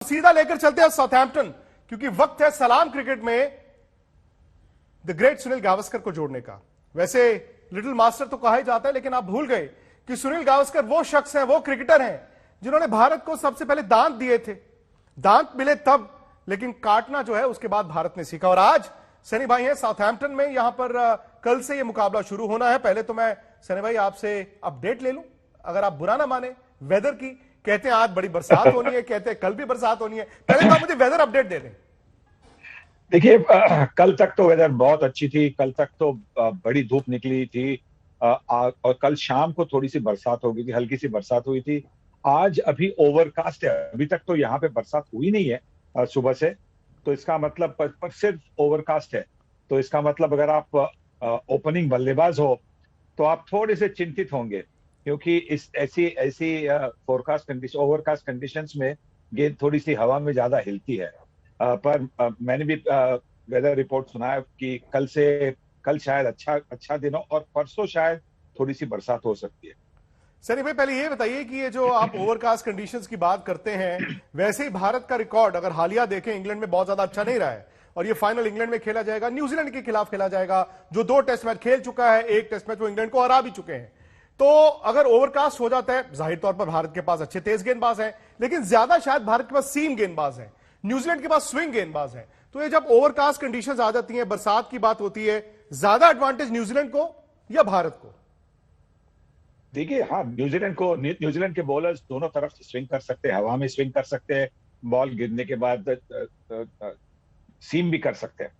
सीधा लेकर चलते हैं साउथहैम्पटन, क्योंकि वक्त है सलाम क्रिकेट में द ग्रेट सुनील गावस्कर को जोड़ने का। वैसे लिटिल मास्टर तो कहा ही जाता है, लेकिन आप भूल गए कि सुनील गावस्कर वो शख्स हैं, वो क्रिकेटर हैं जिन्होंने भारत को सबसे पहले दांत दिए थे। दांत मिले तब, लेकिन काटना जो है उसके बाद भारत ने सीखा। और आज सनी भाई हैं साउथहैम्पटन में, यहां पर कल से यह मुकाबला शुरू होना है। पहले तो मैं सनी भाई आपसे अपडेट ले लूं, अगर आप बुरा ना माने, वेदर की। कहते हैं आज बड़ी बरसात होनी है, कहते हैं कल भी बरसात होनी है। पहले तो आप मुझे वेदर अपडेट दे दें। देखिए, कल तक तो वेदर बहुत अच्छी थी। कल तक तो बड़ी धूप निकली थी, और कल शाम को थोड़ी सी बरसात हो गई थी, हल्की सी बरसात हुई थी। आज अभी ओवरकास्ट है, अभी तक तो यहाँ पे बरसात हुई नहीं है सुबह से। तो इसका मतलब पर सिर्फ ओवरकास्ट है। तो इसका मतलब अगर आप ओपनिंग बल्लेबाज हो तो आप थोड़े से चिंतित होंगे, क्योंकि इस ऐसी ऐसी फोरकास्ट कंडीशन ओवरकास्ट कंडीशंस में गेंद थोड़ी सी हवा में ज्यादा हिलती है। पर मैंने भी वेदर रिपोर्ट सुना है कि कल शायद अच्छा दिन हो, और परसों शायद थोड़ी सी बरसात हो सकती है। सनी भाई, पहले ये बताइए कि ये जो आप ओवरकास्ट कंडीशंस की बात करते हैं, वैसे ही भारत का रिकॉर्ड अगर हालिया देखें, इंग्लैंड में बहुत ज्यादा अच्छा नहीं रहा है, और ये फाइनल इंग्लैंड में खेला जाएगा, न्यूजीलैंड के खिलाफ खेला जाएगा, जो 2 टेस्ट मैच खेल चुका है। 1 टेस्ट मैच वो इंग्लैंड को हरा भी चुके हैं। तो अगर ओवरकास्ट हो जाता है, जाहिर तौर पर भारत के पास अच्छे तेज गेंदबाज हैं, लेकिन ज्यादा शायद भारत के पास सीम गेंदबाज हैं, न्यूजीलैंड के पास स्विंग गेंदबाज हैं। तो ये जब ओवरकास्ट कंडीशंस आ जाती हैं, बरसात की बात होती है, ज्यादा एडवांटेज न्यूजीलैंड को या भारत को? देखिए, हाँ, न्यूजीलैंड के बॉलर्स दोनों तरफ से स्विंग कर सकते हैं, हवा में स्विंग कर सकते हैं, बॉल गिरने के बाद सीम भी कर सकते हैं।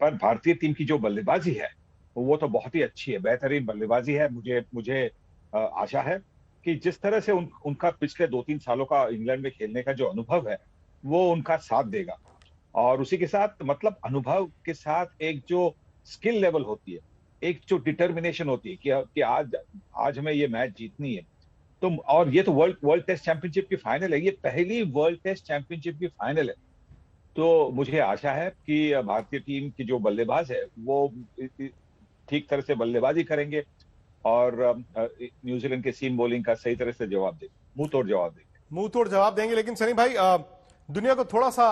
पर भारतीय टीम की जो बल्लेबाजी है वो तो बहुत ही अच्छी है, बेहतरीन बल्लेबाजी है। मुझे आशा है कि जिस तरह से उनका पिछले 2-3 सालों का इंग्लैंड में खेलने का जो अनुभव है वो उनका साथ देगा। और उसी के साथ, मतलब अनुभव के साथ एक जो स्किल लेवल होती है, एक जो डिटर्मिनेशन होती है कि आज हमें ये मैच जीतनी है। तो और ये तो वर्ल्ड टेस्ट चैंपियनशिप की फाइनल है, ये पहली वर्ल्ड टेस्ट चैंपियनशिप की फाइनल है। तो मुझे आशा है कि भारतीय टीम की जो बल्लेबाज है वो ठीक तरह से बल्लेबाजी करेंगे, और न्यूजीलैंड के सीम बॉलिंग का सही तरह से जवाब देंगे, मुंह तोड़ जवाब देंगे। लेकिन सनी भाई, दुनिया को थोड़ा सा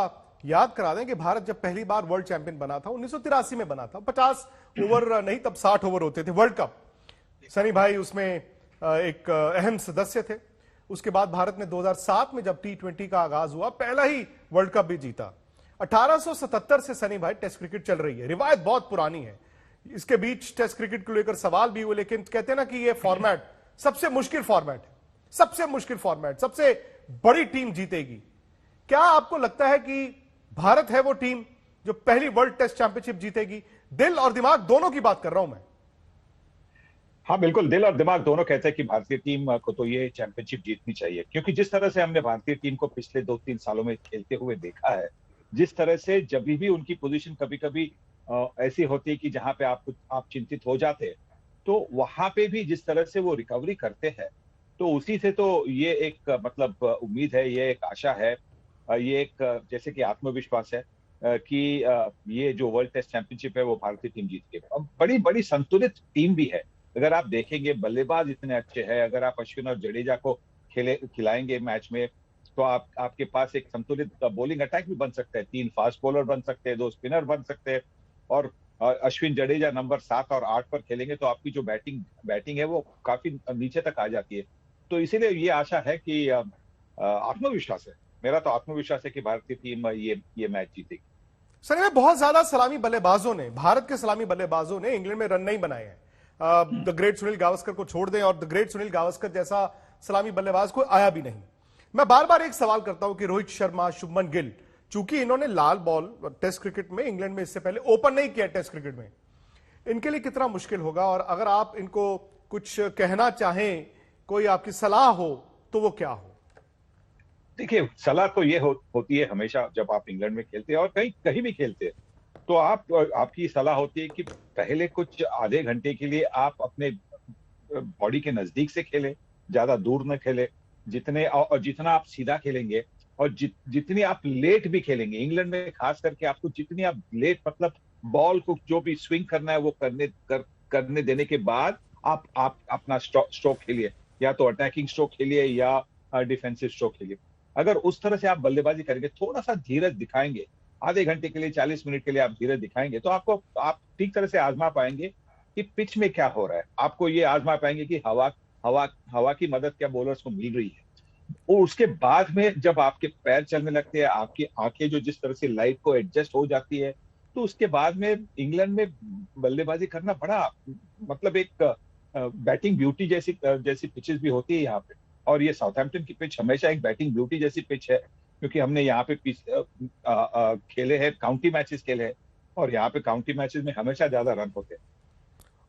याद करा दें कि भारत जब पहली बार वर्ल्ड चैंपियन बना था 1983 में बना था। 50 ओवर नहीं, तब 60 ओवर होते थे वर्ल्ड कप। सनी भाई उसमें एक अहम सदस्य थे। उसके बाद भारत ने 2007 में जब T20 का आगाज हुआ, पहला ही वर्ल्ड कप भी जीता। 1877 से सनी भाई टेस्ट क्रिकेट चल रही है, रिवायत बहुत पुरानी है। इसके बीच टेस्ट क्रिकेट को लेकर सवाल भी हुए, लेकिन कहते हैं ना कि ये फॉर्मेट सबसे मुश्किल फॉर्मेट है, सबसे मुश्किल फॉर्मेट, सबसे बड़ी टीम जीतेगी। क्या आपको लगता है कि भारत है वो टीम जो पहली वर्ल्ड टेस्ट चैंपियनशिप जीतेगी? दिल और दिमाग दोनों की बात कर रहा हूं मैं। हाँ, बिल्कुल, दिल और दिमाग दोनों कहते हैं कि भारतीय टीम को तो ये चैंपियनशिप जीतनी चाहिए, क्योंकि जिस तरह से हमने भारतीय टीम को पिछले 2-3 सालों में खेलते हुए देखा है, जिस तरह से जब भी उनकी पोजीशन कभी कभी ऐसी होती है कि जहां पे आप चिंतित हो जाते हैं, तो वहां पे भी जिस तरह से वो रिकवरी करते हैं, तो उसी से तो ये एक मतलब उम्मीद है, ये एक आशा है, ये एक जैसे कि आत्मविश्वास है कि ये जो वर्ल्ड टेस्ट चैंपियनशिप है वो भारतीय टीम जीत के। अब बड़ी बड़ी संतुलित टीम भी है। अगर आप देखेंगे, बल्लेबाज इतने अच्छे हैं, अगर आप अश्विन और जडेजा को खिलाएंगे मैच में, तो आपके पास एक संतुलित बॉलिंग अटैक भी बन सकता है। 3 फास्ट बॉलर बन सकते हैं, 2 स्पिनर बन सकते हैं, और अश्विन जडेजा नंबर 7 और 8 पर खेलेंगे तो आपकी जो बैटिंग है वो काफी नीचे तक आ जाती है। तो इसीलिए ये आशा है कि आत्मविश्वास है, मेरा तो आत्मविश्वास है कि भारतीय टीम ये मैच जीतेगी। सर, में बहुत ज्यादा सलामी बल्लेबाजों ने, भारत के सलामी बल्लेबाजों ने इंग्लैंड में रन नहीं बनाए हैं। द ग्रेट सुनील गावस्कर को छोड़ दें, और द ग्रेट सुनील गावस्कर जैसा सलामी बल्लेबाज कोई आया भी नहीं। मैं बार बार एक सवाल करता हूं कि रोहित शर्मा, शुभमन गिल, चूंकि इन्होंने लाल बॉल टेस्ट क्रिकेट में इंग्लैंड में इससे पहले ओपन नहीं किया टेस्ट क्रिकेट में, इनके लिए कितना मुश्किल होगा? और अगर आप इनको कुछ कहना चाहें, कोई आपकी सलाह हो, तो वो क्या हो? देखिए, सलाह तो ये होती है हमेशा, जब आप इंग्लैंड में खेलते हैं और कहीं भी खेलते हैं, तो आपकी सलाह होती है कि पहले कुछ आधे घंटे के लिए आप अपने बॉडी के नजदीक से खेलें, ज्यादा दूर न खेलें। जितना आप सीधा खेलेंगे, और जितनी आप लेट भी खेलेंगे, इंग्लैंड में खास करके आपको जितनी आप लेट, मतलब बॉल को जो भी स्विंग करना है वो करने देने के बाद आप अपना स्ट्रोक खेलिए, या तो अटैकिंग स्ट्रोक खेलिए या डिफेंसिव स्ट्रोक खेलिए। अगर उस तरह से आप बल्लेबाजी करेंगे, थोड़ा सा धीरज दिखाएंगे, आधे घंटे के लिए 40 मिनट के लिए आप धीरज दिखाएंगे, तो आपको आप ठीक तरह से आजमा पाएंगे कि पिच में क्या हो रहा है। आपको ये आजमा पाएंगे कि हवा हवा हवा की मदद क्या बॉलर्स को मिल रही है। और उसके बाद में जब आपके पैर चलने लगते हैं, आपकी आंखें जो जिस तरह से लाइट को एडजस्ट हो जाती है, तो उसके बाद में इंग्लैंड में बल्लेबाजी करना बड़ा मतलब एक बैटिंग ब्यूटी जैसी जैसी पिचेस भी होती है यहाँ पे। और ये साउथहैम्पटन की पिच हमेशा एक बैटिंग ब्यूटी जैसी पिच है, क्योंकि हमने यहाँ पे खेले हैं, काउंटी मैचेस खेले हैं, और यहाँ पे काउंटी मैचेस में हमेशा ज्यादा रन होते हैं।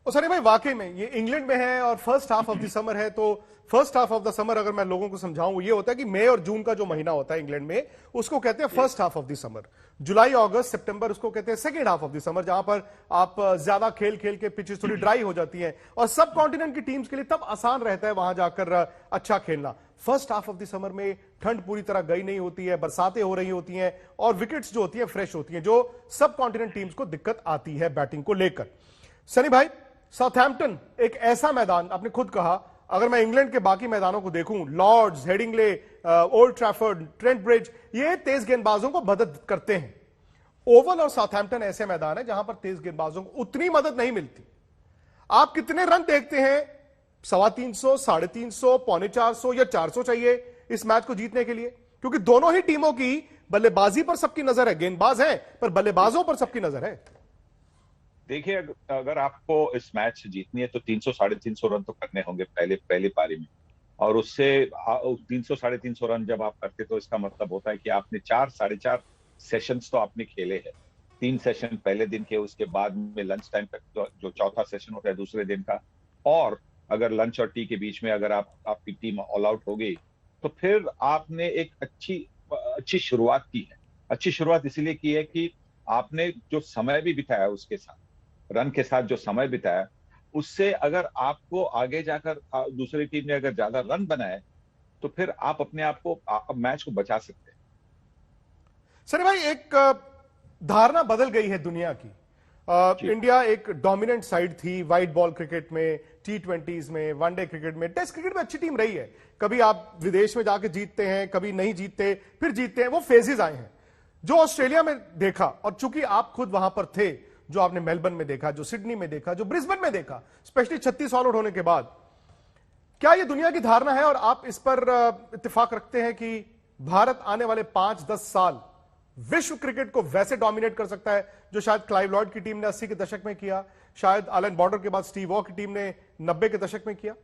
और सनी भाई वाकई में ये इंग्लैंड में है और first half of the summer है, तो first half of the summer अगर मैं लोगों को समझाऊं, ये होता है कि मई और जून का जो महीना होता है इंग्लैंड में, उसको कहते हैं first half of the summer. जुलाई अगस्त सितंबर उसको कहते हैं second half of the summer, जहां पर आप ज्यादा खेल खेल के पिचेस थोड़ी ड्राई हो जाती हैं और सब कॉन्टिनेंट की टीम्स के लिए तब आसान रहता है वहां जाकर अच्छा खेलना। First half of the summer में ठंड पूरी तरह गई नहीं होती है, बरसातें हो रही होती हैं और विकेट्स जो होती हैं फ्रेश होती हैं, जो सब कॉन्टिनेंट टीम्स को दिक्कत आती है बैटिंग को लेकर। सनी भाई, साउथहैम्पटन एक ऐसा मैदान, आपने खुद कहा, अगर मैं इंग्लैंड के बाकी मैदानों को देखूं, Lord's, Headingley, Old Trafford, Trent Bridge, ये तेज गेंदबाजों को मदद करते हैं। ओवल और साउथहैम्पटन ऐसे मैदान है जहां पर तेज गेंदबाजों को उतनी मदद नहीं मिलती। आप कितने रन देखते हैं? 350, 350, 450 या 400 चाहिए इस मैच को जीतने के लिए? क्योंकि दोनों ही टीमों की बल्लेबाजी पर सबकी नजर है, गेंदबाज है पर बल्लेबाजों पर सबकी नजर है। देखिए, अगर आपको इस मैच जीतनी है तो 300 350 रन तो करने होंगे पहली पारी में। और उससे 300 350 रन जब आप करते तो इसका मतलब होता है कि आपने 4 साढ़े 4 सेशंस तो आपने खेले हैं। 3 सेशन पहले दिन के, उसके बाद में लंच टाइम तक जो चौथा सेशन होता है दूसरे दिन का, और अगर लंच और टी के बीच में अगर आपकी टीम ऑल आउट हो गई, तो फिर आपने एक अच्छी शुरुआत की है। अच्छी शुरुआत इसीलिए की है कि आपने जो समय भी बिताया उसके साथ, रन के साथ जो समय बिताया, उससे अगर आपको आगे जाकर दूसरी टीम ने अगर ज्यादा रन बनाए, तो फिर आप अपने आप को मैच को बचा सकते हैं। सर भाई, एक धारणा बदल गई है दुनिया की। इंडिया एक डोमिनेंट साइड थी वाइट बॉल क्रिकेट में, T20s में, वनडे क्रिकेट में, टेस्ट क्रिकेट में अच्छी टीम रही है। कभी आप विदेश में जाके जीतते हैं, कभी नहीं जीतते, फिर जीतते हैं, वो फेजेस आए हैं। जो ऑस्ट्रेलिया में देखा, और चूंकि आप खुद वहां पर थे, जो आपने मेलबर्न में देखा, जो सिडनी में देखा, जो ब्रिस्बेन में देखा, स्पेशली 36 ऑल आउट होने के बाद, क्या यह दुनिया की धारणा है और आप इस पर इत्तेफाक रखते हैं कि भारत आने वाले 5-10 साल विश्व क्रिकेट को वैसे डोमिनेट कर सकता है जो शायद क्लाइव लॉयड की टीम ने 80 के दशक में किया, शायद एलन बॉर्डर के बाद स्टीव वॉ की टीम ने 90 के दशक में किया?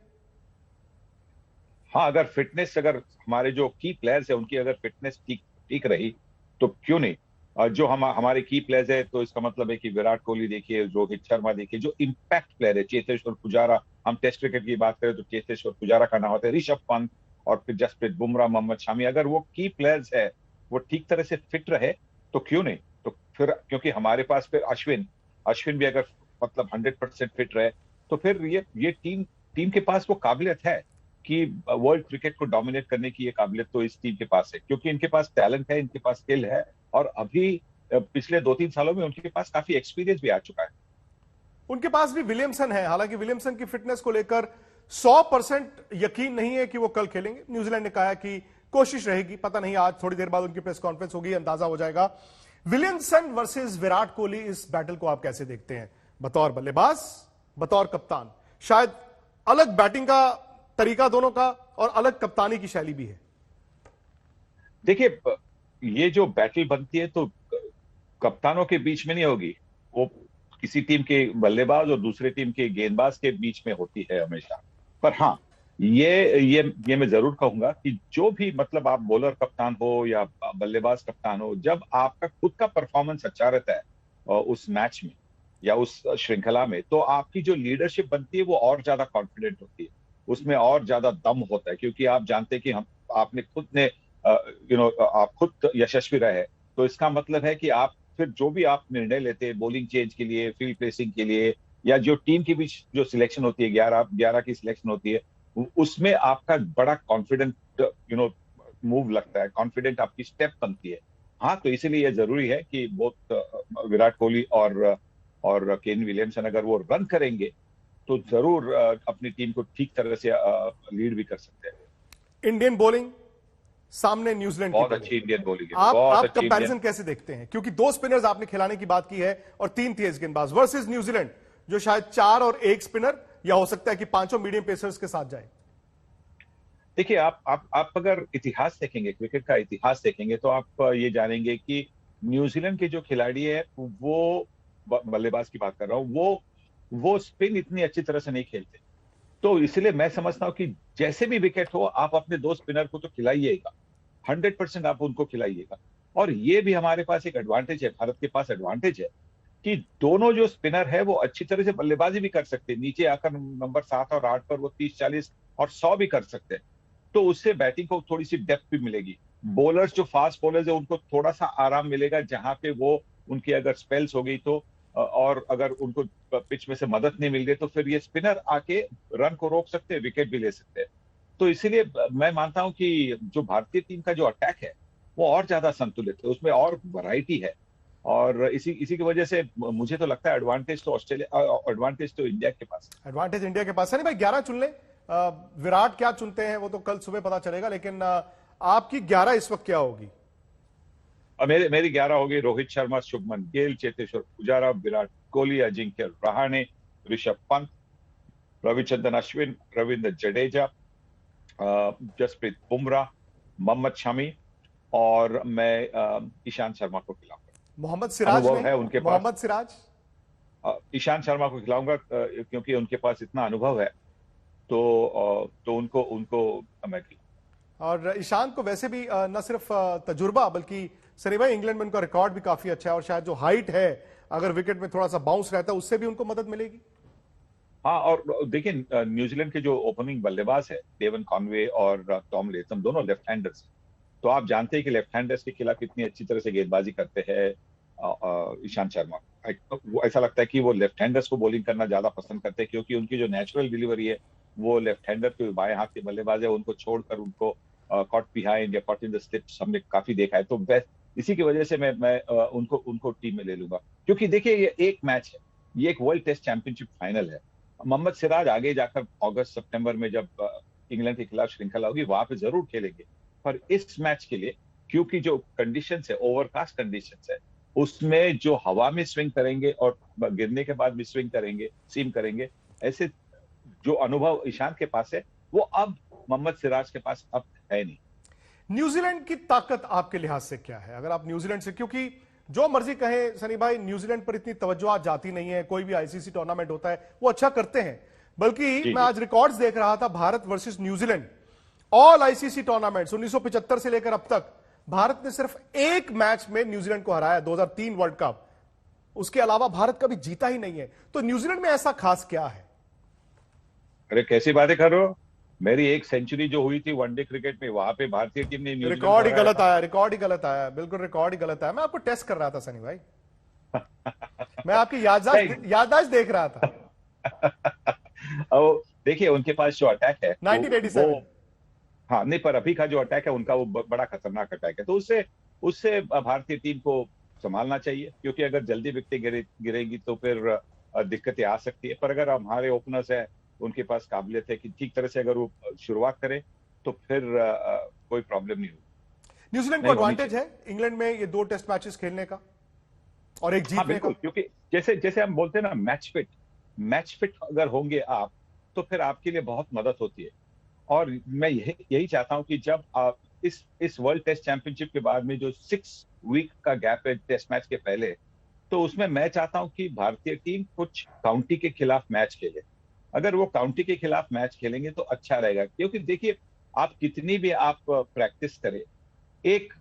हाँ, अगर हमारे जो की प्लेयर्स है उनकी अगर फिटनेस ठीक ठीक रही तो क्यों नहीं। और जो हमारे की प्लेयर्स है, तो इसका मतलब है कि विराट कोहली देखिए, रोहित शर्मा देखिए, जो इम्पैक्ट प्लेयर है, चेतेश्वर पुजारा, हम टेस्ट क्रिकेट की बात करें तो चेतेश्वर पुजारा का नाम होता है, ऋषभ पंत, और फिर जसप्रीत बुमराह, मोहम्मद शामी, अगर वो की प्लेयर्स है वो ठीक तरह से फिट रहे तो क्यों नहीं। तो फिर क्योंकि हमारे पास फिर अश्विन भी अगर मतलब 100% फिट रहे, तो फिर ये टीम के पास वो काबिलियत है कि वर्ल्ड क्रिकेट को डोमिनेट करने की ये काबिलियत तो इस टीम के पास है, क्योंकि इनके पास टैलेंट है, इनके पास स्किल है, और अभी पिछले 2-3 सालों में उनके पास काफी एक्सपीरियंस भी आ चुका है। उनके पास भी विलियमसन है, हालांकि विलियमसन की फिटनेस को लेकर 100% यकीन नहीं है कि वो कल खेलेंगे। न्यूजीलैंड ने कहा है कि कोशिश रहेगी, पता नहीं, आज थोड़ी देर बाद उनकी प्रेस कॉन्फ्रेंस होगी, अंदाजा हो जाएगा। विलियमसन वर्सेस विराट कोहली, इस बैटल को आप कैसे देखते हैं? बतौर बल्लेबाज, बतौर कप्तान, शायद अलग बैटिंग का तरीका दोनों का और अलग कप्तानी की शैली भी है। देखिए, ये जो बैटल बनती है तो कप्तानों के बीच में नहीं होगी, वो किसी टीम के बल्लेबाज और दूसरे टीम के गेंदबाज के बीच में होती है हमेशा। पर हाँ, ये मैं जरूर कहूंगा कि जो भी मतलब आप बॉलर कप्तान हो या बल्लेबाज कप्तान हो, जब आपका खुद का परफॉर्मेंस अच्छा रहता है उस मैच में या उस श्रृंखला में, तो आपकी जो लीडरशिप बनती है वो और ज्यादा कॉन्फिडेंट होती है, उसमें और ज्यादा दम होता है, क्योंकि आप जानते हैं कि आपने खुद ने आप खुद यशस्वी रहे। तो इसका मतलब है कि आप फिर जो भी आप निर्णय लेते हैं बॉलिंग चेंज के लिए, फील्ड प्लेसिंग के लिए, या जो टीम के बीच जो सिलेक्शन होती है, 11 की सिलेक्शन होती है, उसमें आपका बड़ा कॉन्फिडेंट मूव लगता है, कॉन्फिडेंट आपकी स्टेप बनती है। हाँ, तो इसीलिए यह जरूरी है कि बहुत विराट कोहली और केन विलियमसन अगर वो रन करेंगे तो जरूर अपनी टीम को ठीक तरह से लीड भी कर सकते हैं। इंडियन बॉलिंग सामने न्यूजीलैंड की बहुत बॉलिंग। अच्छी इंडियन बॉलिंग है, बहुत आप अच्छी कंपैरिजन इंडियन। कैसे देखते हैं, क्योंकि 2 स्पिनर्स आपने खिलाने की बात की है और 3 तेज गेंदबाज वर्सेस न्यूजीलैंड जो शायद 4 और 1 स्पिनर, या हो सकता है कि 5 मीडियम पेसर्स के साथ जाए। देखिए, आप अगर इतिहास देखेंगे, क्रिकेट का इतिहास देखेंगे, तो आप ये जानेंगे कि न्यूजीलैंड के जो खिलाड़ी है, वो बल्लेबाज की बात कर रहा हूँ, वो स्पिन इतनी अच्छी तरह से नहीं खेलते। तो इसलिए मैं समझता हूं कि जैसे भी विकेट हो, आप अपने 2 स्पिनर को तो खिलाइएगा, 100% आप उनको खिलाइएगा। और ये भी हमारे पास एक एडवांटेज है, भारत के पास एडवांटेज है कि दोनों जो स्पिनर है वो अच्छी तरह से बल्लेबाजी भी कर सकते हैं। नीचे आकर नंबर 7 और 8 पर वो 30, 40 और 100 भी कर सकते हैं। तो उससे बैटिंग को थोड़ी सी डेप्थ भी मिलेगी। बॉलर्स जो फास्ट बॉलर्स है, उनको थोड़ा सा आराम मिलेगा, जहां पे वो उनकी अगर स्पेल्स हो गई तो और अगर उनको पिच में से मदद नहीं मिल रही, तो फिर ये स्पिनर आके रन को रोक सकते हैं, विकेट भी ले सकते हैं। तो इसीलिए मैं मानता हूं कि जो भारतीय टीम का जो अटैक है वो और ज्यादा संतुलित है, उसमें और वैरायटी है। और इसी इसी की वजह से मुझे तो लगता है एडवांटेज तो ऑस्ट्रेलिया, एडवांटेज तो इंडिया के पास है। एडवांटेज इंडिया के पास है। नहीं भाई, 11 चुन ले। विराट क्या चुनते हैं वो तो कल सुबह पता चलेगा, लेकिन आपकी 11 इस वक्त क्या होगी? और मेरी 11 होगी: रोहित शर्मा, शुभमन गिल, चेतेश्वर पुजारा, विराट कोहली, अजिंक्य रहाणे, ऋषभ पंत, रविचंद्रन अश्विन, रविंद्र जडेजा, जसप्रीत बुमराह, मोहम्मद शमी, और मैं ईशांत शर्मा को खिलाऊंगा। मोहम्मद सिराज अनुभव नहीं? है उनके पास। मोहम्मद सिराज? ईशांत शर्मा को खिलाऊंगा, क्योंकि उनके पास इतना अनुभव है। तो उनको उनको मैं खिलाऊंगा। और ईशांत को वैसे भी न सिर्फ तजुर्बा, बल्कि सनी भाई इंग्लैंड में उनका रिकॉर्ड भी काफी अच्छा है, और शायद जो हाइट है, अगर विकेट में थोड़ा सा बाउंस रहता है उससे भी उनको मदद मिलेगी। हाँ, और देखिए, न्यूजीलैंड के जो ओपनिंग बल्लेबाज है, डेवन कॉनवे और टॉम लेथम, दोनों लेफ्ट हैंडर्स। तो आप जानते हैं कि लेफ्ट हैंडर्स के खिलाफ कितनी अच्छी तरह से गेंदबाजी करते हैं ईशांत शर्मा। वो ऐसा लगता है कि वो लेफ्ट हैंडर्स को बॉलिंग करना ज्यादा पसंद करते हैं, क्योंकि उनकी जो नेचुरल डिलीवरी है, वो लेफ्ट हैंडर के बाएं हाथ के बल्लेबाज है, उनको छोड़कर उनको कॉट बिहाइंड या कॉट इन द स्लिप्स हमने काफी देखा है। तो इसी की वजह से मैं उनको उनको टीम में ले लूंगा, क्योंकि देखिए, ये एक मैच है, ये एक वर्ल्ड टेस्ट चैंपियनशिप फाइनल है। मोहम्मद सिराज आगे जाकर अगस्त सितंबर में जब इंग्लैंड के खिलाफ श्रृंखला होगी, वहां पे जरूर खेलेंगे। पर इस मैच के लिए, क्योंकि जो कंडीशंस है, ओवरकास्ट कंडीशंस है, उसमें जो हवा में स्विंग करेंगे और गिरने के बाद भी स्विंग करेंगे, सीम करेंगे, ऐसे जो अनुभव ईशांत के पास है, वो अब मोहम्मद सिराज के पास अब है नहीं। न्यूजीलैंड की ताकत आपके लिहाज से क्या है? अगर आप न्यूजीलैंड से, क्योंकि जो मर्जी कहे सनी भाई, न्यूजीलैंड पर इतनी तवज्जो आज जाती नहीं है। कोई भी आईसीसी टूर्नामेंट होता है वो अच्छा करते हैं, बल्कि जी मैं जी। आज रिकॉर्ड्स देख रहा था, Bharat versus New Zealand, all ICC tournaments 1975 से लेकर अब तक भारत ने सिर्फ एक मैच में न्यूजीलैंड को हराया, 2003 वर्ल्ड कप। उसके अलावा भारत कभी जीता ही नहीं है। तो न्यूजीलैंड में ऐसा खास क्या है? अरे, कैसी बातें कर रहे हो? मेरी एक सेंचुरी जो हुई थी वनडे क्रिकेट में, वहां पे भारतीय टीम ने न्यूजीलैंड को रिकॉर्ड ही हराया गलत था। आया, रिकॉर्ड ही गलत आया, बिल्कुल रिकॉर्ड ही गलत आया। मैं आपको टेस्ट कर रहा था सनी भाई, मैं आपकी याददाश्त देख रहा था। अब देखिए, उनके पास जो अटैक है वो 1987। हाँ नहीं, पर अभी का जो अटैक है उनका, वो बड़ा खतरनाक अटैक है। तो उससे उससे भारतीय टीम को संभालना चाहिए, क्योंकि अगर जल्दी विकेटें गिरेगी तो फिर दिक्कतें आ सकती है। पर अगर हमारे ओपनर्स है, उनके पास काबिलियत है कि ठीक तरह से अगर वो शुरुआत करें, तो फिर कोई प्रॉब्लम नहीं होगी, न्यूजीलैंड को नहीं होनी एडवांटेज चाहिए। है इंग्लैंड में ये 2 टेस्ट मैचेस खेलने का और एक हाँ जीतने का। बिल्कुल, क्योंकि जैसे जैसे हम बोलते हैं ना, मैच फिट अगर होंगे आप, तो फिर आपके लिए बहुत मदद होती है। और मैं यही यही चाहता हूं कि जब आप इस वर्ल्ड टेस्ट चैंपियनशिप के बाद में जो 6 वीक का गैप है टेस्ट मैच के पहले, तो उसमें मैं चाहता हूं कि भारतीय टीम कुछ काउंटी के खिलाफ मैच खेले। अगर वो काउंटी के खिलाफ मैच खेलेंगे तो अच्छा रहेगा, क्योंकि देखिए, आप कितनी भी आप प्रैक्टिस करें, एक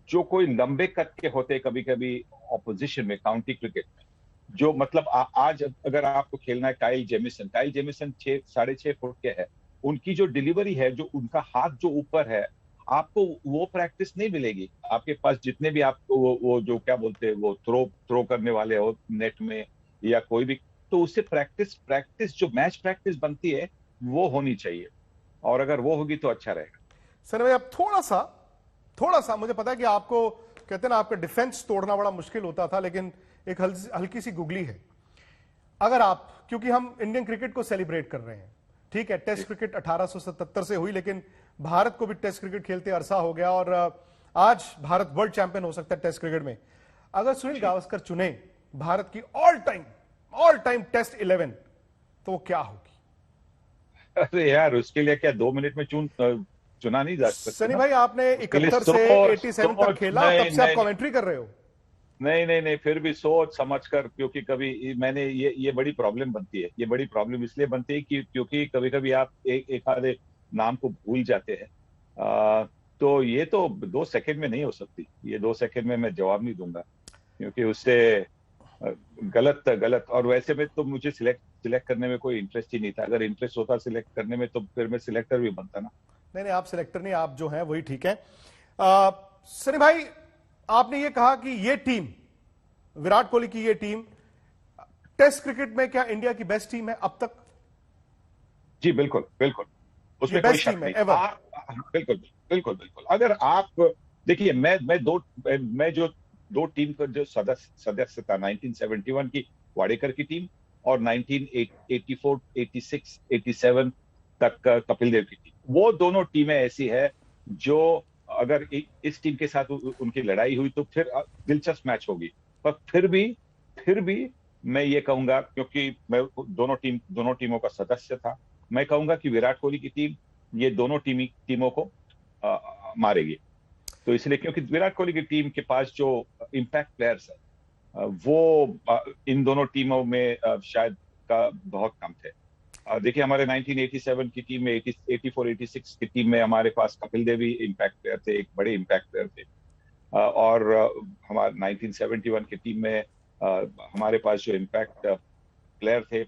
जो कोई लंबे कद के होते कभी कभी ऑपोजिशन में, काउंटी क्रिकेट में, जो मतलब आज अगर आपको खेलना है काइल जेमिसन 6 साढ़े 6 फुट के है, उनकी जो डिलीवरी है, जो उनका हाथ जो ऊपर है, आपको वो प्रैक्टिस नहीं मिलेगी। आपके पास जितने भी आपको वो जो क्या बोलते हैं, वो थ्रो करने वाले हो नेट में या कोई भी, तो उससे प्रैक्टिस जो मैच प्रैक्टिस बनती है, वो होनी चाहिए। और अगर वो होगी तो अच्छा रहेगा। सर भाई, अब थोड़ा सा मुझे पता है कि आपको, कहते हैं ना, आपका डिफेंस तोड़ना बड़ा मुश्किल होता था, लेकिन एक हल्की सी गुगली है। अगर आप, क्योंकि हम इंडियन क्रिकेट को सेलिब्रेट कर रहे हैं, ठीक है, टेस्ट क्रिकेट 1877 से हुई, लेकिन भारत को भी टेस्ट क्रिकेट खेलते अरसा हो गया और आज भारत वर्ल्ड चैंपियन हो सकता है टेस्ट क्रिकेट में। अगर सुनील गावस्कर चुने भारत की ऑल टाइम टेस्ट 11 तो वो क्या होगी? अरे यार, उसके लिए क्या 2 मिनट में चुना नहीं जा सकता? सनी भाई, आपने 71 से 87 तक खेला, तब से आप कमेंट्री कर रहे हो। नहीं, फिर भी सोच समझ कर, क्योंकि कभी मैंने ये बड़ी प्रॉब्लम बनती है। ये बड़ी प्रॉब्लम इसलिए बनती है कि क्योंकि कभी कभी आप एक आधे नाम को भूल जाते हैं। तो ये तो 2 सेकंड में नहीं हो सकती। ये 2 सेकंड में मैं जवाब नहीं दूंगा, क्योंकि उससे गलत। और वैसे में तो मुझे सिलेक्ट करने में कोई इंटरेस्ट ही नहीं था। अगर इंटरेस्ट होता सिलेक्ट करने में तो फिर मैं सिलेक्टर भी बनता ना। नहीं, आप सिलेक्टर नहीं, आप जो हैं वही ठीक है। सनी भाई, आपने ये कहा कि ये टीम, विराट कोहली की ये टीम टेस्ट क्रिकेट में क्या इंडिया की बेस्ट टीम है अब तक? जी बिल्कुल, उसमें कोई शक नहीं। बिल्कुल। अगर आप देखिए, मैं जो 2 टीम का जो सदस्य था, 1971 की वाडेकर की टीम और 1984, 86, 87 तक कपिल देव की टीम, वो दोनों टीमें ऐसी है जो अगर इस टीम के साथ उनकी लड़ाई हुई तो फिर दिलचस्प मैच होगी। पर फिर भी मैं ये कहूंगा, क्योंकि मैं दोनों टीमों का सदस्य था, मैं कहूंगा कि विराट कोहली की टीम ये दोनों टीमों को मारेगी। तो इसलिए क्योंकि विराट कोहली की टीम के पास जो इम्पैक्ट प्लेयर्स है वो इन दोनों टीमों में शायद का बहुत कम थे। देखिए, हमारे 1987 की टीम में, 84, 86 की टीम में हमारे पास कपिल देव भी इम्पैक्ट प्लेयर थे, एक बड़े इम्पैक्ट प्लेयर थे। और हमारे 1971 की टीम में हमारे पास जो इम्पैक्ट प्लेयर थे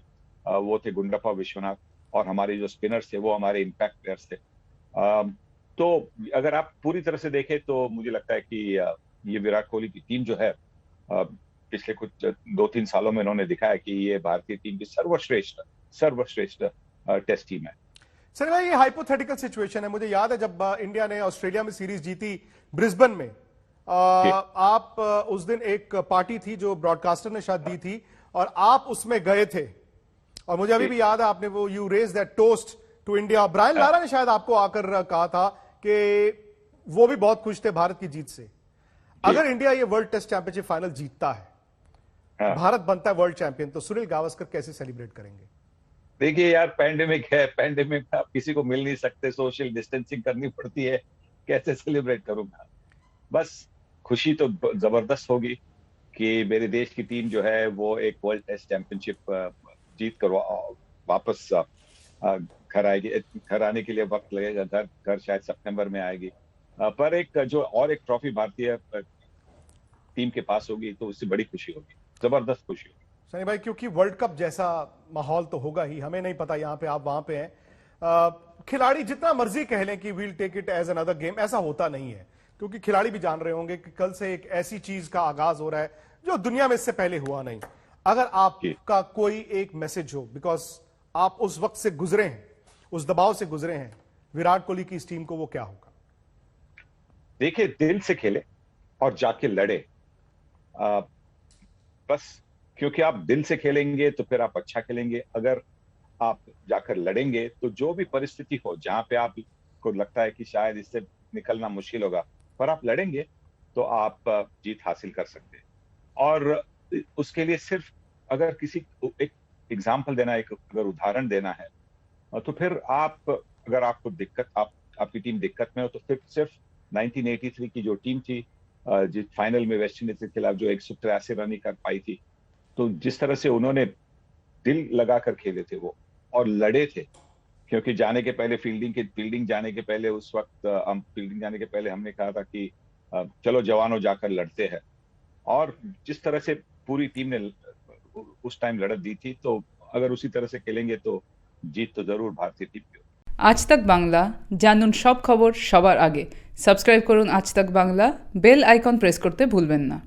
वो थे गुंडप्पा विश्वनाथ, और हमारे जो स्पिनर्स थे वो हमारे इम्पैक्ट प्लेयर्स थे। तो अगर आप पूरी तरह से देखें तो मुझे लगता है कि ये विराट कोहली की टीम जो है पिछले कुछ 2-3 सालों में इन्होंने दिखाया कि ये भारतीय टीम की सर्वश्रेष्ठ टेस्ट टीम है। सर भाई, ये हाइपोथेटिकल सिचुएशन है। मुझे याद है जब इंडिया ने ऑस्ट्रेलिया में सीरीज जीती ब्रिस्बेन में, आप उस दिन एक पार्टी थी जो ब्रॉडकास्टर ने शायद दी थी और आप उसमें गए थे, और मुझे अभी भी याद है आपने वो you raise that toast to India. Brian Lara ने शायद आपको आकर कहा था कि वो भी बहुत खुश थे भारत की जीत से। अगर इंडिया ये वर्ल्ड टेस्ट चैंपियनशिप फाइनल जीतता है, भारत बनता है वर्ल्ड चैंपियन, तो सुनील गावस्कर कैसे सेलिब्रेट करेंगे? देखिए यार, पैंडेमिक है, पैंडेमिक में आप किसी को मिल नहीं सकते, सोशल डिस्टेंसिंग करनी पड़ती है, कैसे सेलिब्रेट करूंगा? बस खुशी तो जबरदस्त होगी कि मेरे देश की टीम जो है वो एक वर्ल्ड टेस्ट चैंपियनशिप जीत कर वापस घर आएगी। घर आने के लिए वक्त लगेगा, घर शायद सितंबर में आएगी, पर एक ट्रॉफी भारतीय टीम के पास होगी तो उससे बड़ी खुशी होगी, जबरदस्त खुशी होगी। सनी भाई, क्योंकि वर्ल्ड कप जैसा माहौल तो होगा ही, हमें नहीं पता यहाँ पे आप वहां पे हैं, खिलाड़ी जितना मर्जी कह लें कि we'll take it as another game, ऐसा होता नहीं है, क्योंकि खिलाड़ी भी जान रहे होंगे कि कल से एक ऐसी चीज का आगाज हो रहा है जो दुनिया में इससे पहले हुआ नहीं। अगर आपका कोई एक मैसेज हो, बिकॉज आप उस वक्त से गुजरे हैं, उस दबाव से गुजरे हैं, विराट कोहली की इस टीम को, वो क्या होगा? देखिए, दिल से खेले और जाके लड़े, बस। क्योंकि आप दिल से खेलेंगे तो फिर आप अच्छा खेलेंगे। अगर आप जाकर लड़ेंगे तो जो भी परिस्थिति हो, जहां पे आपको लगता है कि शायद इससे निकलना मुश्किल होगा, पर आप लड़ेंगे तो आप जीत हासिल कर सकते हैं। और उसके लिए सिर्फ अगर किसी एक एग्जाम्पल देना, एक अगर उदाहरण देना है, तो फिर अगर आपको आपकी टीम दिक्कत में हो, तो फिर सिर्फ 1983 की जो टीम थी, जिस फाइनल में वेस्ट इंडीज के खिलाफ जो 183 रन कर पाई थी, तो जिस तरह से उन्होंने दिल लगाकर खेले थे वो और लड़े थे, क्योंकि जाने के पहले फील्डिंग जाने के पहले, उस वक्त हम फील्डिंग जाने के पहले हमने कहा था कि चलो जवानों जाकर लड़ते हैं, और जिस तरह से पूरी टीम ने उस टाइम लड़त दी थी, तो अगर उसी तरह से खेलेंगे तो जीत तो जरूर भारतीय टीम की। আজ তাক বাংলা, জানুন সব খবর সবার আগে। সাবস্ক্রাইব করুন আজ তাক বাংলা, বেল আইকন প্রেস করতে ভুলবেন না।